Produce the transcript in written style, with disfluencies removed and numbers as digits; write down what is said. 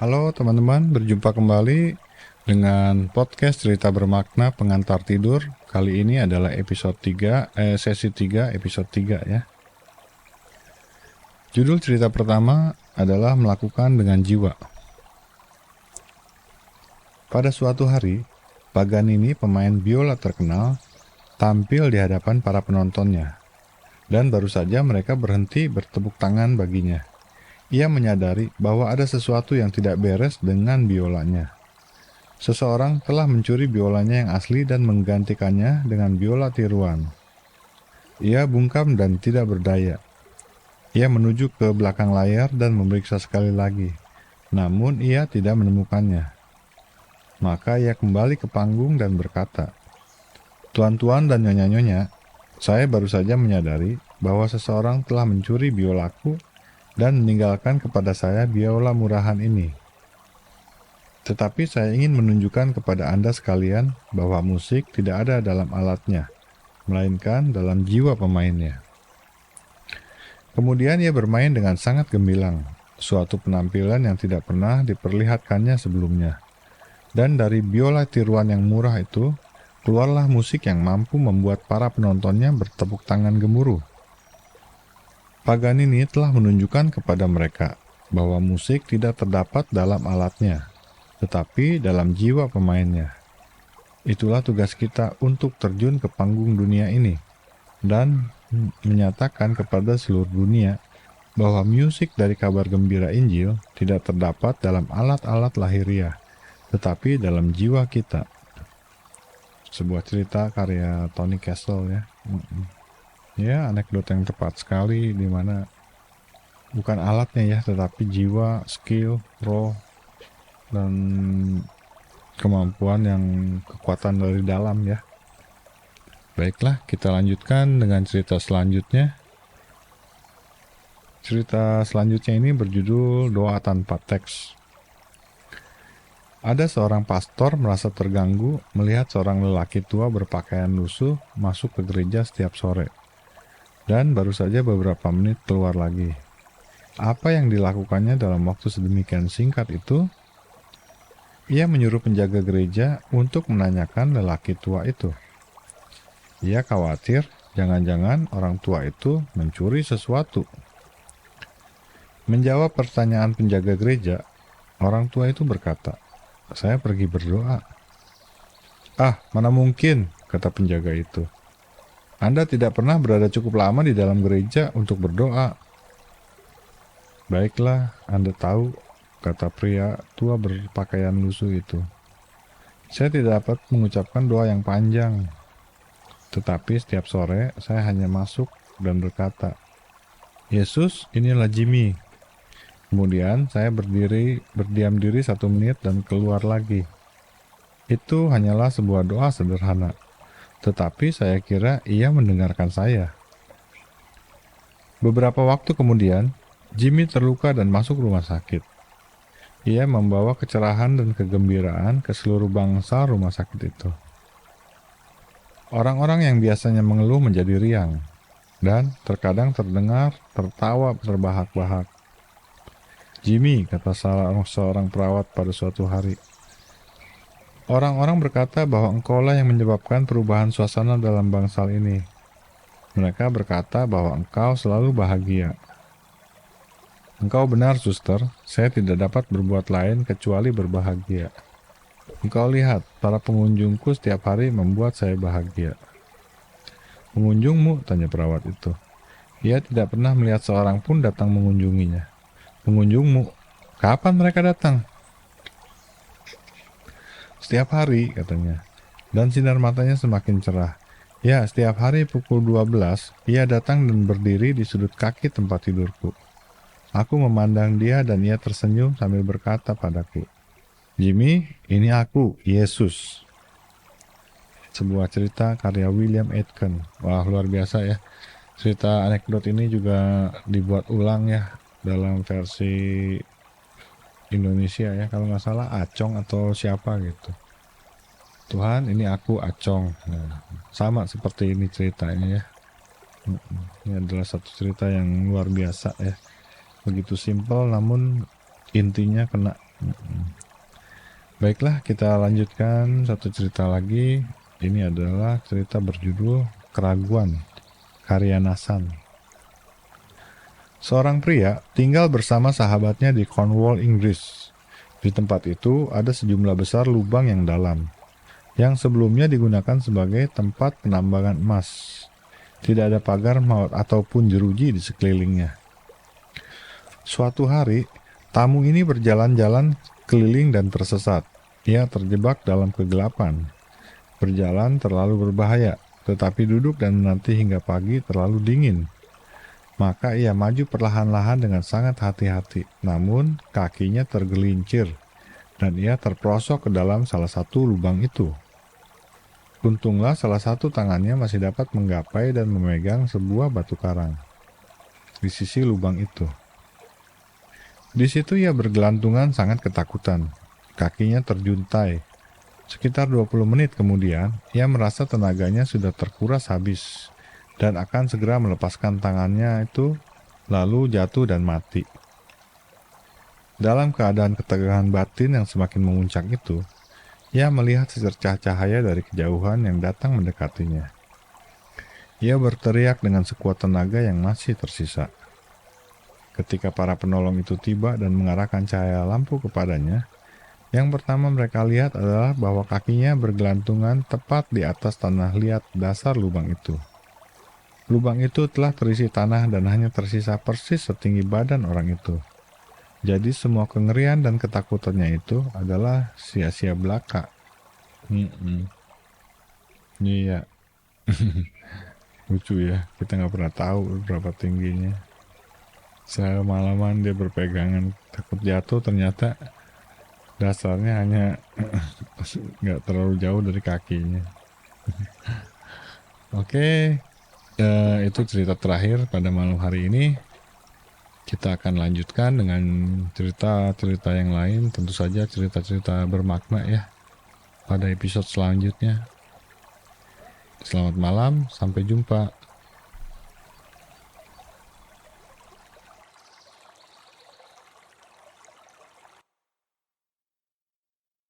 Halo teman-teman, berjumpa kembali dengan podcast cerita bermakna pengantar tidur. Kali ini adalah episode 3, sesi 3, episode 3 ya. Judul cerita pertama adalah melakukan dengan jiwa. Pada suatu hari, Paganini, pemain biola terkenal, tampil di hadapan para penontonnya. Dan baru saja mereka berhenti bertepuk tangan baginya. Ia menyadari bahwa ada sesuatu yang tidak beres dengan biolanya. Seseorang telah mencuri biolanya yang asli dan menggantikannya dengan biola tiruan. Ia bungkam dan tidak berdaya. Ia menuju ke belakang layar dan memeriksa sekali lagi. Namun ia tidak menemukannya. Maka ia kembali ke panggung dan berkata, "Tuan-tuan dan nyonya-nyonya, saya baru saja menyadari bahwa seseorang telah mencuri biolaku dan meninggalkan kepada saya biola murahan ini. Tetapi saya ingin menunjukkan kepada Anda sekalian bahwa musik tidak ada dalam alatnya, melainkan dalam jiwa pemainnya." Kemudian ia bermain dengan sangat gemilang, suatu penampilan yang tidak pernah diperlihatkannya sebelumnya. Dan dari biola tiruan yang murah itu, keluarlah musik yang mampu membuat para penontonnya bertepuk tangan gemuruh. Paganini telah menunjukkan kepada mereka bahwa musik tidak terdapat dalam alatnya, tetapi dalam jiwa pemainnya. Itulah tugas kita untuk terjun ke panggung dunia ini dan menyatakan kepada seluruh dunia bahwa musik dari kabar gembira Injil tidak terdapat dalam alat-alat lahiriah, tetapi dalam jiwa kita. Sebuah cerita karya Tony Castle ya. Ya, anekdot yang tepat sekali, di mana bukan alatnya ya, tetapi jiwa, skill, roh, dan kemampuan yang kekuatan dari dalam ya. Baiklah, kita lanjutkan dengan cerita selanjutnya. Cerita selanjutnya ini berjudul Doa Tanpa Teks. Ada seorang pastor merasa terganggu melihat seorang lelaki tua berpakaian lusuh masuk ke gereja setiap sore. Dan baru saja beberapa menit keluar lagi. Apa yang dilakukannya dalam waktu sedemikian singkat itu? Ia menyuruh penjaga gereja untuk menanyakan lelaki tua itu. Ia khawatir jangan-jangan orang tua itu mencuri sesuatu. Menjawab pertanyaan penjaga gereja, orang tua itu berkata, "Saya pergi berdoa." "Ah, mana mungkin," kata penjaga itu. "Anda tidak pernah berada cukup lama di dalam gereja untuk berdoa." "Baiklah, Anda tahu," kata pria tua berpakaian lusuh itu. "Saya tidak dapat mengucapkan doa yang panjang. Tetapi setiap sore saya hanya masuk dan berkata, 'Yesus, inilah Jimmy.' Kemudian saya berdiam diri 1 menit dan keluar lagi. Itu hanyalah sebuah doa sederhana, tetapi saya kira ia mendengarkan saya." Beberapa waktu kemudian, Jimmy terluka dan masuk rumah sakit. Ia membawa kecerahan dan kegembiraan ke seluruh bangsa rumah sakit itu. Orang-orang yang biasanya mengeluh menjadi riang, dan terkadang terdengar tertawa terbahak-bahak. "Jimmy," kata seorang perawat pada suatu hari, "orang-orang berkata bahwa engkaulah yang menyebabkan perubahan suasana dalam bangsal ini. Mereka berkata bahwa engkau selalu bahagia." "Engkau benar, suster. Saya tidak dapat berbuat lain kecuali berbahagia. Engkau lihat, para pengunjungku setiap hari membuat saya bahagia." "Pengunjungmu?" tanya perawat itu. Ia tidak pernah melihat seorang pun datang mengunjunginya. "Pengunjungmu? Kapan mereka datang?" "Setiap hari," katanya. Dan sinar matanya semakin cerah. "Ya, setiap hari pukul 12, ia datang dan berdiri di sudut kaki tempat tidurku. Aku memandang dia dan ia tersenyum sambil berkata padaku, 'Jimmy, ini aku, Yesus.'" Sebuah cerita karya William Aitken. Wah, luar biasa ya. Cerita anekdot ini juga dibuat ulang ya dalam versi Indonesia ya. Kalau nggak salah Acong atau siapa gitu. "Tuhan, ini aku Acong." Nah, sama seperti ini ceritanya ya. Ini adalah satu cerita yang luar biasa ya. Begitu simpel namun intinya kena. Baiklah, kita lanjutkan satu cerita lagi. Ini adalah cerita berjudul Keraguan, karya Nasan. Seorang pria tinggal bersama sahabatnya di Cornwall, Inggris. Di tempat itu ada sejumlah besar lubang yang dalam, yang sebelumnya digunakan sebagai tempat penambangan emas. Tidak ada pagar maut ataupun jeruji di sekelilingnya. Suatu hari, tamu ini berjalan-jalan keliling dan tersesat. Ia terjebak dalam kegelapan. Berjalan terlalu berbahaya, tetapi duduk dan menanti hingga pagi terlalu dingin. Maka ia maju perlahan-lahan dengan sangat hati-hati, namun kakinya tergelincir, dan ia terperosok ke dalam salah satu lubang itu. Untunglah salah satu tangannya masih dapat menggapai dan memegang sebuah batu karang di sisi lubang itu. Di situ ia bergelantungan sangat ketakutan. Kakinya terjuntai. Sekitar 20 menit kemudian, ia merasa tenaganya sudah terkuras habis dan akan segera melepaskan tangannya itu, lalu jatuh dan mati. Dalam keadaan ketegangan batin yang semakin memuncak itu, ia melihat secercah cahaya dari kejauhan yang datang mendekatinya. Ia berteriak dengan sekuat tenaga yang masih tersisa. Ketika para penolong itu tiba dan mengarahkan cahaya lampu kepadanya, yang pertama mereka lihat adalah bahwa kakinya bergelantungan tepat di atas tanah liat dasar lubang itu. Lubang itu telah terisi tanah dan hanya tersisa persis setinggi badan orang itu. Jadi semua kengerian dan ketakutannya itu adalah sia-sia belaka. Iya, lucu ya. Kita nggak pernah tahu berapa tingginya. Semalaman dia berpegangan, takut jatuh, ternyata dasarnya hanya nggak terlalu jauh dari kakinya. Oke, itu cerita terakhir pada malam hari ini. Kita akan lanjutkan dengan cerita-cerita yang lain, tentu saja cerita-cerita bermakna ya, pada episode selanjutnya. Selamat malam, sampai jumpa.